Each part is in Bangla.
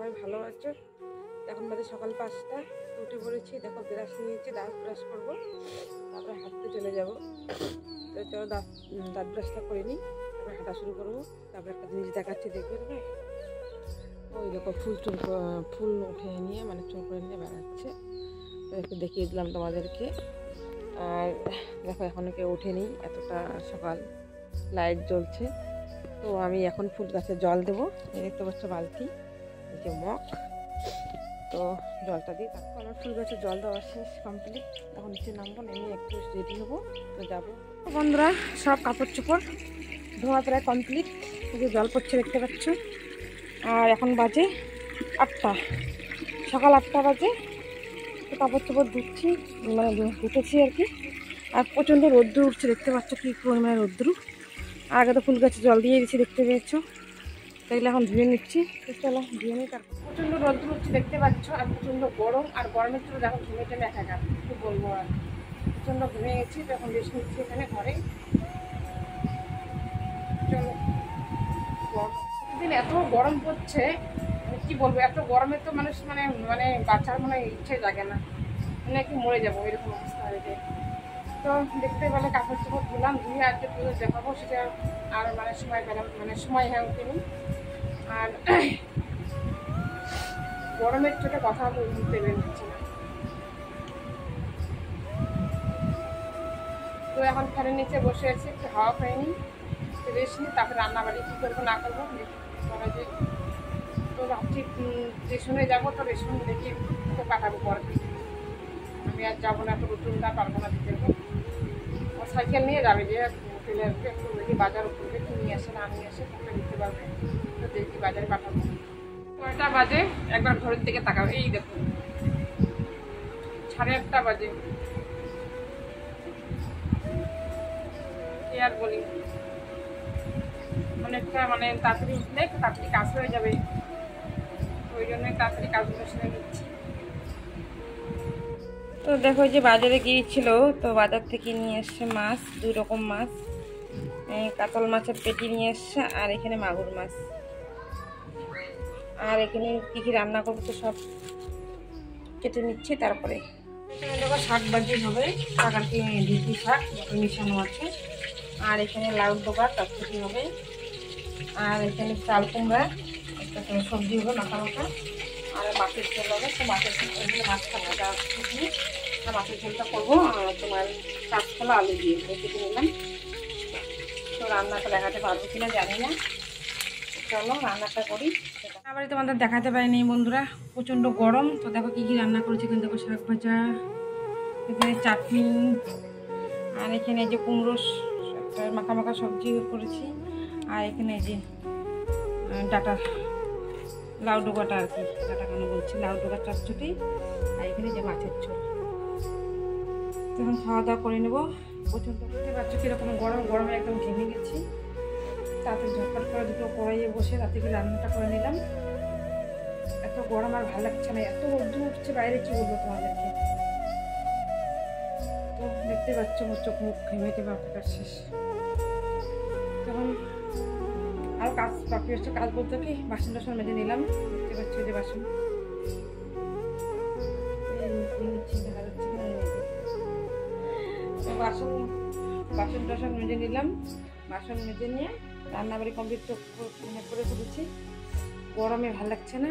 সবাই ভালো আছো? এখন বাজে সকাল 5টা, উঠে পড়েছি। দেখো ব্রাশ নিয়েছি, দাঁত ব্রাশ করবো, তারপরে হাঁটতে চলে যাব। তো চলো দাঁত ব্রাশটা করে নিই, তারপরে হাঁটা শুরু করবো। তারপরে একটা জিনিস দেখাচ্ছি, দেখবে না? ওই দেখো ফুল উঠে নিয়ে, মানে চুল করে নিয়ে বেড়াচ্ছে। তো একটু দেখিয়ে দিলাম তোমাদেরকে। আর দেখো এখনো কেউ ওঠেনি, এতটা সকাল, লাইট জ্বলছে। তো আমি এখন ফুল গাছে জল দেবো। দেখতে পাচ্ছ বালতি, এই যে মগ, তো জলটা দিই। তারপর আমার ফুল গাছে জল দেওয়া শেষ, কমপ্লিট। এখন নিচে নামবো, নেমে একটু রেডি হবো, তো যাবো। বন্ধুরা, সব কাপড় চোপড় ধোয়া প্রায় কমপ্লিট। এই যে জল পড়ছে, দেখতে পাচ্ছ। আর এখন বাজে 8টা, সকাল 8টা বাজে। তো কাপড় চোপড় ধুচ্ছি, মানে ধুতেছি আর কি। আর প্রচণ্ড রোদ্দুর উঠছে, দেখতে পাচ্ছ কি পরিমাণে রোদ্দুর। আগে তো ফুল গাছে জল দিয়ে দিচ্ছি, দেখতে পেয়েছো। তাইলে এখন ধুয়ে নিচ্ছি। চলো ধুয়ে নিই। তারপর প্রচণ্ড রোদ্দুর উঠছে, দেখতে পাচ্ছ। আর প্রচণ্ড গরম, আর গরমের জন্য দেখো ঘুমে টেমে একাকার, কি বলবো। আর প্রচণ্ড ঘুমে গেছি, তো এখন রেস্ট নিচ্ছি এখানে ঘরে। চলো, প্রতিদিন এত গরম পড়ছে, মানে কি বলবো। এত গরমে তো মানুষ মানে মানে বাচ্চার মনে ইচ্ছে জাগে না, মানে কি মরে যাবো এরকম অবস্থা হয়েছে। তো দেখতে পেলে কাপড় চোপড় ধুলাম, ধুয়ে আজকে পুজো দেখাবো, সেটা আর মানে সময় পেলাম, মানে সময় হয়ে ওঠেনি। আর গরমের চোটে কথা বলতে বেরোচ্ছি না। তো এখন ফ্যানের নিচে বসে আছি, একটু হাওয়া পাইনি, রেস্ট নিই। তারপরে রান্নাবাড়ি কী করবো না করবো করা যায়। তো ভাবছি রেশনে যাবো, তো রেশন দেখি তো পাঠাবো পরে। আমি আর যাবো না, তো রুটুনটা পারবো না দিতে হবে। সাইকেল নিয়ে যাবে, যে ফেলে আসবে, একটু দেখি বাজার উপরে কি নিয়ে আসে না নিয়ে আসে, তাকে দিতে পারবে। তো দেখি বাজারে পাঠাবো। 9টা বাজে, একবার ঘরের দিকে তাকাবো। এই দেখো 8:30 বাজে। কি আর বলি, অনেকটা মানে তাড়াতাড়ি উঠলে তাড়াতাড়ি কাজ হয়ে যাবে, ওই জন্যই তাড়াতাড়ি কাজগুলো সেরে নিচ্ছি। তো দেখো যে বাজারে গিয়েছিল, তো বাজার থেকে নিয়ে এসছে মাছ, 2 রকম মাছ। কাতল মাছের পেটি নিয়ে এসছে, আর এখানে মাগুর মাছ। আর এখানে কী কী রান্না করবো তো সব কেটে নিচ্ছি। তারপরে এখানে দেখো শাক ভাজি হবে, শাক আর কি ঢেঁকি শাক মিশানো আছে। আর এখানে লাউ ডোকা চটচটি হবে। আর এখানে চাল কুমড়া একটা সবজি হবে মাখা মাখা। আর মাছের ঝোল হবে। তো মাছের ঝোল মাছটা ভাজা শুকিয়ে, আর মাছের ঝোলটা করবো তোমার কাঁচকলা আলু দিয়ে কেটে নিলাম। তো রান্নাটা দেখাতে পারবো কিনা জানি না। চলো রান্নাটা করি। আবার তোমাদের দেখাতে পারিনি বন্ধুরা, প্রচণ্ড গরম। তো দেখো কী কী রান্না করেছি। এখানে দেখো শাক ভাজা, এখানে চাটনি, আর এখানে যে কুমড়ো মাখা মাখা সবজি করেছি। আর এখানে যে ডাটা, লাউ ডোকাটা আর কি, ডাটা কেন বলছি, লাউ ডোকার চটচটি। আর এখানে যে মাছের ঝোল। তখন খাওয়া দাওয়া করে নেবো। প্রচণ্ড বুঝতে পারছো কীরকম গরম, গরমে একদম ঘেমে গেছি। তাতে ঝটপট করে দুটো কড়াইয়ে বসে রাতে কি রান্নাটা করে নিলাম। এত গরম আর ভালো লাগছে না, এত রোদ্দুর উঠছে বাইরে, কি বলবো তোমাদেরকে। তো দেখতে পাচ্ছ মোর চোখ মুখ ঘেমে টেমে অপেক্ষার শেষ। তখন আর কাজ বাকি হচ্ছে, কাজ বলতে কি বাসন টাসন মেজে নিলাম। দেখতে পাচ্ছ যে বাসন দেখা যাচ্ছে বাসন বাসন টাসন মেজে নিলাম। বাসন মেজে নিয়ে রান্নাবাড়ি কমপ্লিট করে ফেলেছি। গরমে ভালো লাগছে না,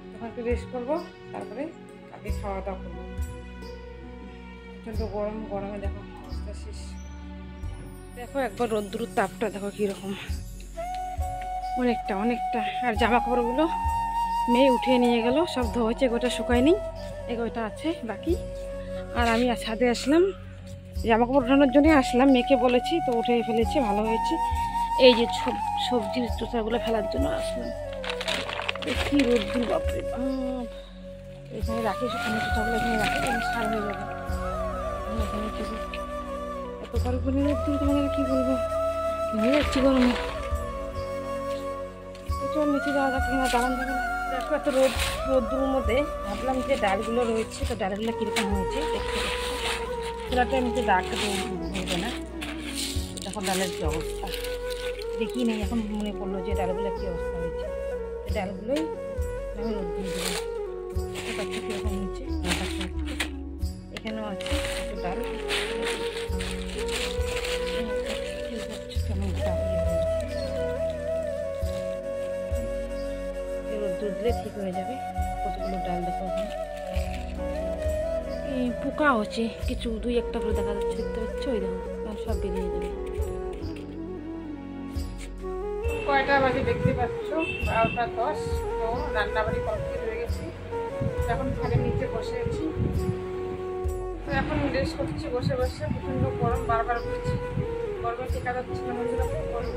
তখন একটু রেস্ট করবো, তারপরে কালকে খাওয়া দাওয়া করবো। প্রচণ্ড গরম, গরমে দেখো অবস্থা শেষ। দেখো একবার রোদ্দুর তাপটা দেখো কীরকম, অনেকটা অনেকটা। আর জামা কাপড়গুলো মেয়ে উঠিয়ে নিয়ে গেল, সব ধোয়েছে, গোটা শুকায়নি, এগোটা আছে বাকি। আর আমি ছাদে আসলাম, জামা কাপড় উঠানোর জন্যই আসলাম, মেয়েকে বলেছি, তো উঠে ফেলেছে, ভালো হয়েছে। এই যে সবজির চোষাগুলো ফেলার জন্য আসলাম। কি রোদ্দুর, বাপরে বাপ। এখানে রাখি, শুকনো চোষাগুলো এখানে রাখি, সার হয়ে যাবে। এখানে এত কারুপনি রোদ্দুর, তোমাদের কি বলবো, হয়ে যাচ্ছি গরমে। চল নিচে যাওয়া যাক, কিনা দাঁড়ান যাবে। দেখো এত রোদ্দুর মধ্যে ভাবলাম যে ডালগুলো রয়েছে, তো ডালগুলো কীরকম হয়েছে দেখতে পাচ্ছি। চুলাটা নিচে দাগটা হইবে না। দেখো ডালের কী অবস্থা, দেখি নেই, এখন মনে পড়লো যে ডালগুলো কী অবস্থা হয়েছে। ডালগুলোই আমি রোদ দিয়ে দেবো। পাচ্ছি কীরকম নিচে এখানেও আছে একটু ডাল, কেমন ডাল রোদ দিলে ঠিক হয়ে যাবে। কতগুলো ডাল দেখো, পোকা হচ্ছে কিছু, 2-1টা করে দেখা যাচ্ছে, দেখতে পাচ্ছ? ওই দেখো সব বেরিয়ে যাবে। কয়টা বাজে দেখতে পাচ্ছ? 12টা 10। তো রান্নাবাড়ি কমপ্লিট হয়ে গেছি, এখন ফ্যানের নিচে বসে আছি। তো এখন রেস্ট করছি বসে বসে। প্রচণ্ড গরম, বারবার বলছি গরমে টেকা যাচ্ছে না, বন্ধুরা খুব গরম।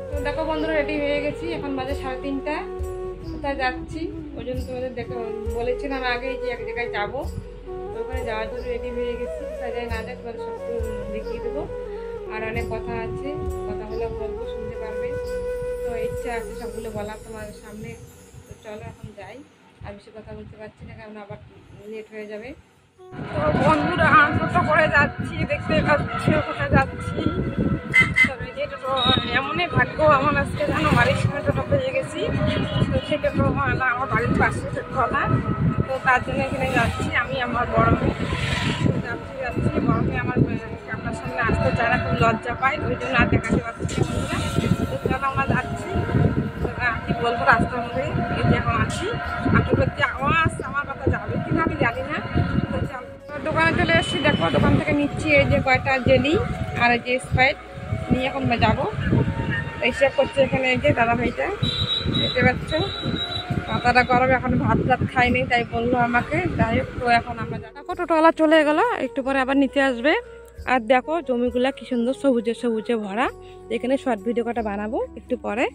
তো দেখো বন্ধুরা রেডি হয়ে গেছি, এখন বাজে 3:30। কোথায় যাচ্ছি ওই জন্য তোমাদের দেখে বলেছিলাম আগেই যে এক জায়গায় যাবো, তো ওখানে যাওয়ার জন্য রেডি হয়ে গেছি। কোথায় যাই না যাই তোমাদের সব দেখিয়ে দেবো। আর অনেক কথা আছে, কথাগুলো বলবো, শুনতে পারবে। তো ইচ্ছা আছে সবগুলো বলা তোমাদের সামনে। তো চলো এখন যাই, আর বেশি কথা বলতে পারছি না কারণ আবার লেট হয়ে যাবে। তো বন্ধুরা টোটো করে যাচ্ছি, দেখতে পাচ্ছি কোথায় যাচ্ছি। তবে যে টোটো এমনই ভাগ্য আমার আজকে যেন বাড়ির সামনে টোটো পেয়ে গেছি। তো সে টোটো আমার বাড়ির পাশে টোটোলা, তো তার জন্য এখানে যাচ্ছি। আমি আমার বড় মেয়ে যাচ্ছি। বড় মেয়ে আমার আপনার সামনে আসতে চায় না, খুব লজ্জা পায়, ওই জন্য আর দেখাতে পারছি বন্ধুরা। তো চলো আমরা যাচ্ছি। কি বলবো রাস্তার মধ্যে এই যে এখন আছি, আটক হচ্ছে আওয়াজ আমার কথা যাবে কিনা আমি জানি না। তো চল দোকানে চলে এসেছি, দেখো দোকান থেকে নিচ্ছি এই যে কয়টা জেলি আর এই যে স্প্রাইট নিয়ে এখন যাবো। হিসাব করছে এখানে এই যে দাদা ভাইটা, দেখতে পাচ্ছ মাথাটা গরম, এখন ভাত খাইনি তাই বললো আমাকে। যাই হোক, তো এখন আমরা দেখো টোটোওয়ালা চলে গেল, একটু পরে আবার নিতে আসবে। আর দেখো জমিগুলা কি সুন্দর সবুজে সবুজে ভরা। এখানে শর্ট ভিডিও কটা বানাবো একটু পরে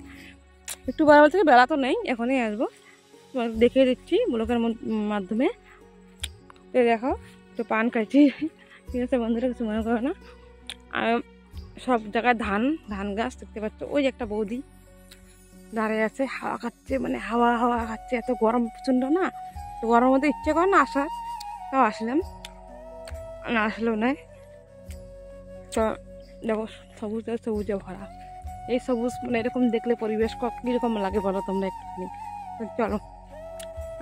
বলতে বেলা তো নেই, এখনই আসবো, দেখিয়ে দিচ্ছি ব্লগের মাধ্যমে। তো দেখো একটু পান খাইছি, ঠিক আছে বন্ধুরা, কিছু মনে করো না। আর সব জায়গায় ধান গাছ দেখতে পাচ্ছ। ওই যে একটা বৌদি দাঁড়িয়ে আছে, হাওয়া খাচ্ছে, মানে হাওয়া খাচ্ছে। এত গরম প্রচণ্ড না, তো গরমের মধ্যে ইচ্ছে করে না আসার, তাও আসলাম, না আসলেও নয়। তো দেখো সবুজে সবুজে ভরা, এই সবুজ মানে এরকম দেখলে পরিবেশ কীরকম লাগে বলো তোমরা একটুখানি। তো চলো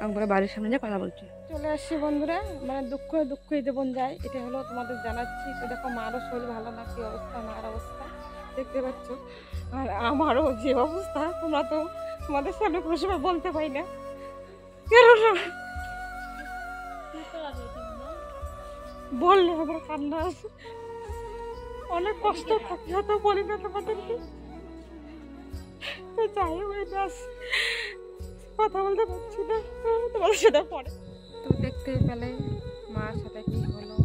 একবার বাড়ির সামনে যা কথা বলছি। চলে আসছি বন্ধুরা, মানে দুঃখই দেবন যায়, এটা হলো তোমাদের জানাচ্ছি। তো দেখো মারও শরীর ভালো না, কি অবস্থা মার অবস্থা দেখতে পাচ্ছ, আর আমারও যে অবস্থা তোমরা তো তোমাদের সামনে কোনো সময় বলতে পারি না, বললে আমার কান্না আছে, অনেক কষ্ট থাকি, হয়তো বলি না তোমাদেরকে। তো যাই হোক, কথা বলতে পারছি না, তোমাদের সাথে পরে তো দেখতে পেলে মার সাথে কি হলো,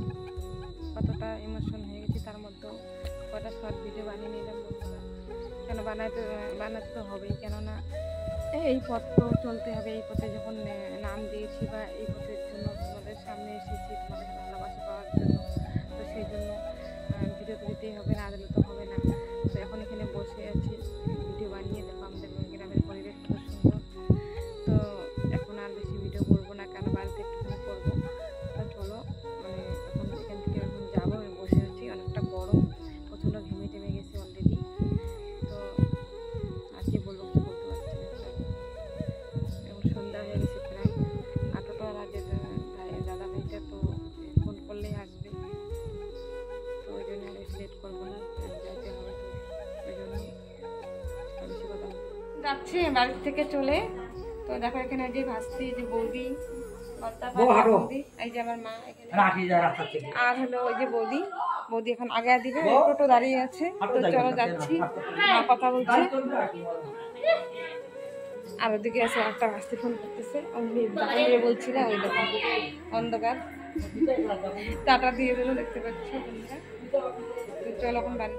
কতটা ইমোশন হয়ে গেছি। তার মধ্যে কটা শর্ট ভিডিও বানিয়ে নিলাম বন্ধুরা, কেন বানাতে তো হবেই, কেননা এই পথ তো চলতে হবে। এই পথে যখন নাম দিয়েছি বা এই পথের জন্য তোমাদের সামনে এসেছি, তোমাদের ভালোবাসা পাওয়ার জন্য, তো সেই জন্য ভিডিও তো দিতেই হবে, না দিলে তো হবে না। তো এখন এখানে বসে আছি, ভিডিও বানিয়ে দেখো আমাদের গ্রামের পরিবেশ খুব সুন্দর। তো এখন আর বেশি ভিডিও করবো না, কেন বাড়িতে একটুখানি করবো। তো চলো মানে এখন এখান থেকে এখন যাবো, আমি বসে আছি, অনেকটা গরম, প্রচণ্ড ঘেমে টেমে গেছি অলরেডি। তো আর কি বলবো, কিছু বলতে পারছি না। এখন সন্ধ্যা হয়ে গেছে প্রায়, আটোটোওয়ালা যে দাদা ভাইটা তো ফোন করলেই আসবে, তো ওই জন্য আর লেট করবো না, যাইতে হবে। তো ওই জন্য বেশি কথা যাচ্ছি বাড়ি থেকে চলে। তো দেখো এখানে যে ভাসছি, যে বৌদি, বৌদি, এই যে আমার মা এখানে, আর হলো ওই যে বৌদি এখন আগে দিবে, টোটো দাঁড়িয়ে আছে। তো চলো যাচ্ছি, মা কথা বলছে, আর ওদিকে আছে একটা ভাসতে ফোন করতেছে, আমি বলছিলাম ওই দেখো অন্ধকার, টাটা দিয়ে দিল, দেখতে পাচ্ছ বন্ধুরা। তো চলো এখন বাড়ি।